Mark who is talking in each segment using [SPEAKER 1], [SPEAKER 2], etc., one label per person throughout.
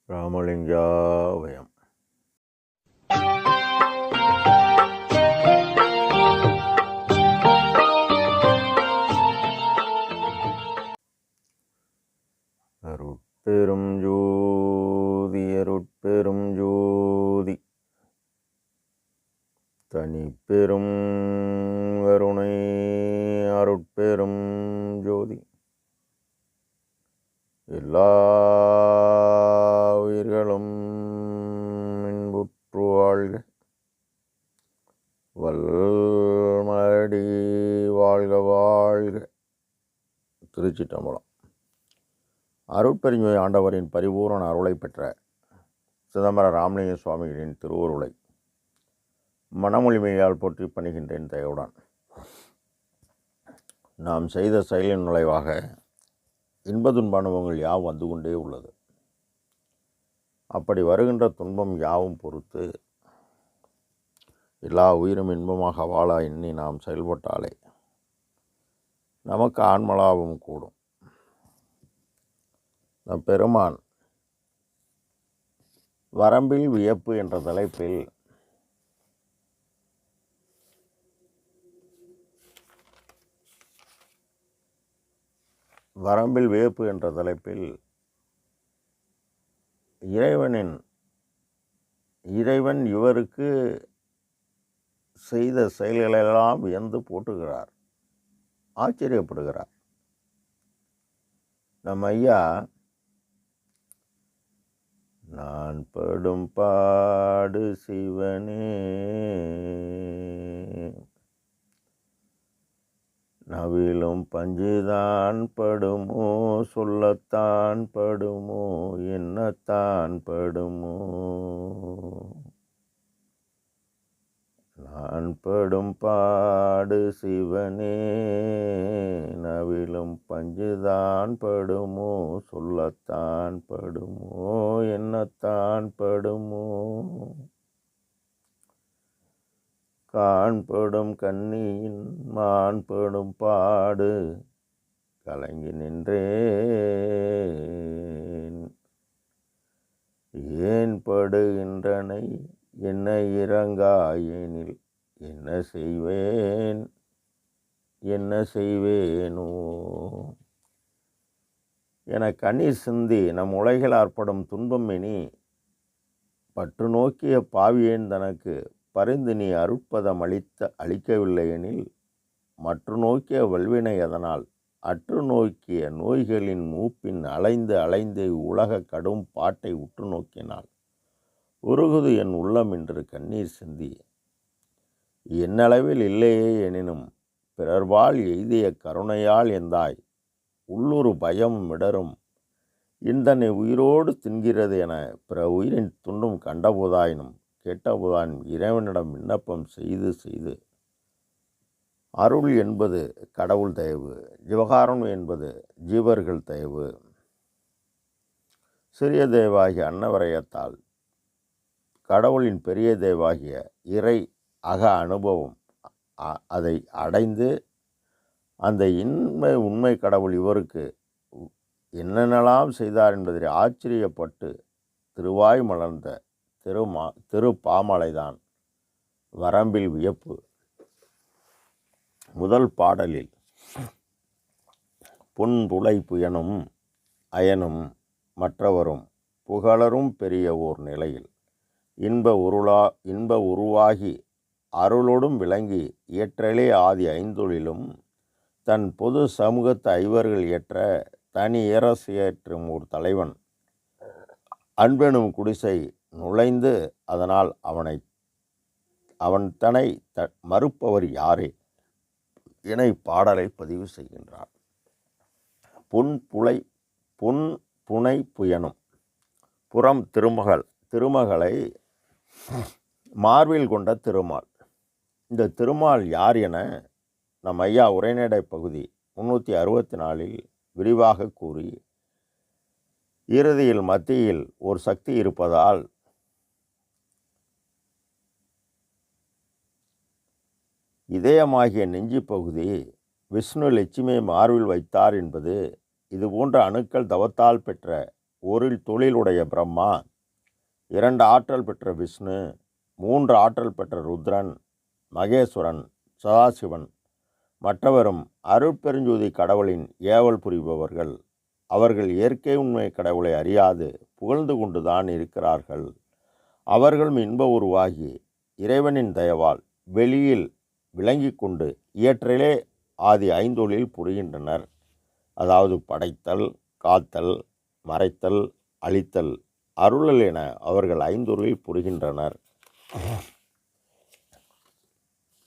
[SPEAKER 1] ராமலிங்காவயம். அருட்பெரும் ஜோதி அருட்பெரும் ஜோதி தனிப்பெரும் கருணை அருட்பெரும் ஜோதி எல்லா உயிர்களும் இன்புற்று வாழ்க, வல்மடி வாழ்க வாழ்க. திருச்சிற்றம்பலம். அருட்பெருஞ்சோதி ஆண்டவரின் பரிபூரண அருளை பெற்ற சிதம்பர ராமலிங்க சுவாமிகளின் திருவருளை மனமொழிமையால் போற்றி பணிகின்றேன் தயவுடன். நாம் செய்த செயலின் நுழைவாக இன்ப துன்ப அனுபவங்கள் யாவும் வந்து கொண்டே உள்ளது. அப்படி வருகின்ற துன்பம் யாவும் பொறுத்து எல்லா உயிரும் இன்பமாக வாழ எண்ணி நாம் செயல்பட்டாலே நமக்கு ஆன்மலாபம் கூடும். நம் பெருமான் வரம்பில் வியப்பு என்ற தலைப்பில் இறைவன் இவருக்கு செய்த செயல்களெல்லாம் வியந்து போற்றுகிறார், ஆச்சரியப்படுகிறார். நம் ஐயா, நான் படும் பாடு சிவனே, நவிலும் பஞ்சுதான் படுமோ, சொல்லத்தான் படுமோ, என்னத்தான் படுமோ, நான் படும் பாடு சிவனே, நவிலும் பஞ்சுதான் படுமோ, சொல்லத்தான் படுமோ, என்னத்தான் படுமோ, காண்படும் கண்ணியின் மாண்படும் பாடு கலங்கி நின்றேன், ஏன் படுகின்றனை என்ன இறங்காயெனில் என்ன செய்வேனோ என கண்ணீர் சிந்தி நம் உலகில் ஆற்படும் துன்பம் இனி பற்று நோக்கிய பாவியேன் தனக்கு பரிந்து நீ அருட்பதம் அளிக்கவில்லை எனில் மற்று நோக்கிய வல்வினை அதனால் அற்று நோக்கிய நோய்களின் மூப்பின் அலைந்து அலைந்து உலக கடும் பாட்டை உற்று நோக்கினாள் உருகுது என் உள்ளம் என்று கண்ணீர் சிந்தி, என்னளவில் இல்லையே எனினும் பிறர்வால் எய்திய கருணையால் எந்தாய் உள்ளுரு பயம் மிடரும் இந்தனை உயிரோடு தின்கிறது என பிற உயிரின் துண்டும் கண்டபோதாயினும் கேட்டபோதான் இறைவனிடம் விண்ணப்பம் செய்து அருள் என்பது கடவுள் தயவு, ஜீவகாரணம் என்பது ஜீவர்கள் தயவு. சிறிய தேவாகிய அன்னவரையத்தால் கடவுளின் பெரிய தேவாகிய இறை அக அனுபவம் அதை அடைந்து அந்த உண்மை கடவுள் இவருக்கு என்னென்னலாம் செய்தார் என்பதை ஆச்சரியப்பட்டு திருவாய் மலர்ந்த திருப்பாமலைதான் வரம்பில் வியப்பு. முதல் பாடலில் புன்புலை புயனும் அயனும் மற்றவரும் புகழரும் பெரிய ஓர் நிலையில் இன்ப உருவாகி அருளோடும் விளங்கி இயற்றலே ஆதி ஐந்தொழிலும் தன் பொது சமூகத்து ஐவர்கள் ஏற்ற தனி ஏரசு ஏற்றும் ஒரு தலைவன் அன்பெனும் குடிசை நுழைந்து அதனால் அவன் தன்னை மறுப்பவர் யாரே என பாடலை பதிவு செய்கின்றார். புனை புயனும் புறம் திருமகளை மார்பில் கொண்ட திருமால். இந்த திருமால் யார் என நம் ஐயா உரைநடை பகுதி 364 விரிவாக கூறி இறுதியில் மத்தியில் ஒரு சக்தி இருப்பதால் இதயமாகிய நெஞ்சு பகுதி விஷ்ணு லட்சுமியை மார்பில் வைத்தார் என்பது இதுபோன்ற அணுக்கள் தவத்தால் பெற்ற ஒரு தொழிலுடைய பிரம்மா, 2 ஆற்றல் பெற்ற விஷ்ணு, 3 ஆற்றல் பெற்ற ருத்ரன், மகேஸ்வரன், சதாசிவன், மற்றவரும் அருட்பெருஞ்சோதி கடவுளின் ஏவல் புரிபவர்கள். அவர்கள் இயற்கை உண்மை கடவுளை அறியாது புகழ்ந்து கொண்டுதான் இருக்கிறார்கள். அவர்களும் இன்ப உருவாகி இறைவனின் தயவால் வெளியில் விளங்கி கொண்டு இயற்றிலே ஆதி 5 புரிகின்றனர். அதாவது படைத்தல், காத்தல், மறைத்தல், அழித்தல், அருளல் என அவர்கள் 5 புரிகின்றனர்.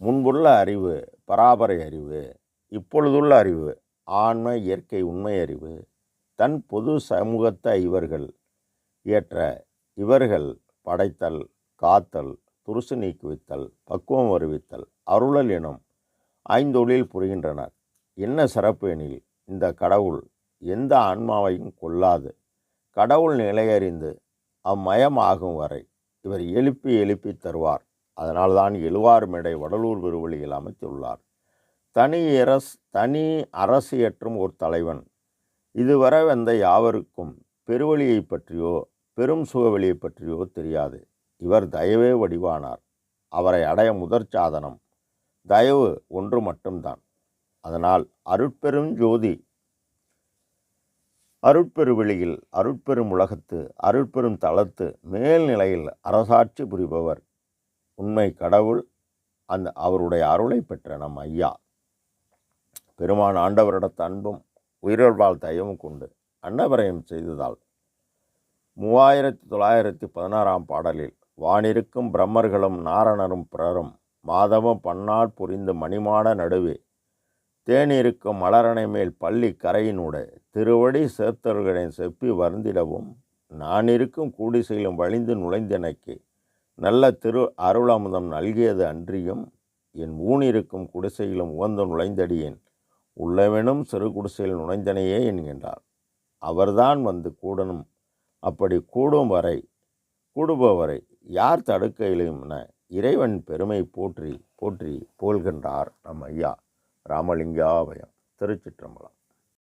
[SPEAKER 1] முன்புள்ள அறிவு பராபரை அறிவு, இப்பொழுதுள்ள அறிவு ஆன்ம இயற்கை உண்மை அறிவு. தன் பொது சமூகத்தை இவர்கள் இயற்ற இவர்கள் படைத்தல், காத்தல், துருசு நீக்குவித்தல், பக்குவம் வருவித்தல், அருளல் எனும் 5 புரிகின்றனர். என்ன சிறப்பு எனில், இந்த கடவுள் எந்த ஆன்மாவையும் கொல்லாது கடவுள் நிலையறிந்து அம்மயமாகும் வரை இவர் எழுப்பி எழுப்பி தருவார். அதனால்தான் எழுவார் மேடை வடலூர் பெருவழியில் அமைத்துள்ளார். தனி அரசு ஏற்றும் ஒரு தலைவன். இதுவரை வந்த யாவருக்கும் பெருவழியை பற்றியோ பெரும் சுகவெளியை பற்றியோ தெரியாது. இவர் தயவே வடிவானார். அவரை அடைய முதற் சாதனம் தயவு ஒன்று மட்டும்தான். அதனால் அருட்பெரும் ஜோதி, அருட்பெருவெளியில், அருட்பெரும் உலகத்து, அருட்பெரும் தளத்து மேல்நிலையில் அரசாட்சி புரிபவர் உண்மை கடவுள். அவருடைய அருளை பெற்ற நம் ஐயா பெருமான் ஆண்டவரிடத்த அன்பும் உயிரல்வாழ் தயவும் கொண்டு அன்னபரயம் செய்ததால் 3916 பாடலில் வானிருக்கும் பிரம்மர்களும் நாரணரும் பிறரும் மாதவம் பன்னாள் புரிந்து மணிமாட நடுவே தேனிருக்கும் மலரணை மேல் பள்ளி கரையினூட திருவடி சேர்த்தவர்களை செப்பி வருந்திடவும் நானிருக்கும் கூடிசையிலும் வழிந்து நுழைந்தெனக்கு நல்ல திரு அருளமுதம் நல்கியது அன்றியும் என் ஊனிருக்கும் குடிசையிலும் உகந்து நுழைந்தடியேன் உள்ளவெனும் சிறு குடிசையில் நுழைந்தனையே என்கின்றார். அவர்தான் வந்து கூடணும். அப்படி கூடுபவரை யார் தடுக்க இயலும் என இறைவன் பெருமை போற்றி போற்றி புகழ்கின்றார் நம் ஐயா ராமலிங்காபயம். திருச்சிற்றம்பலம்.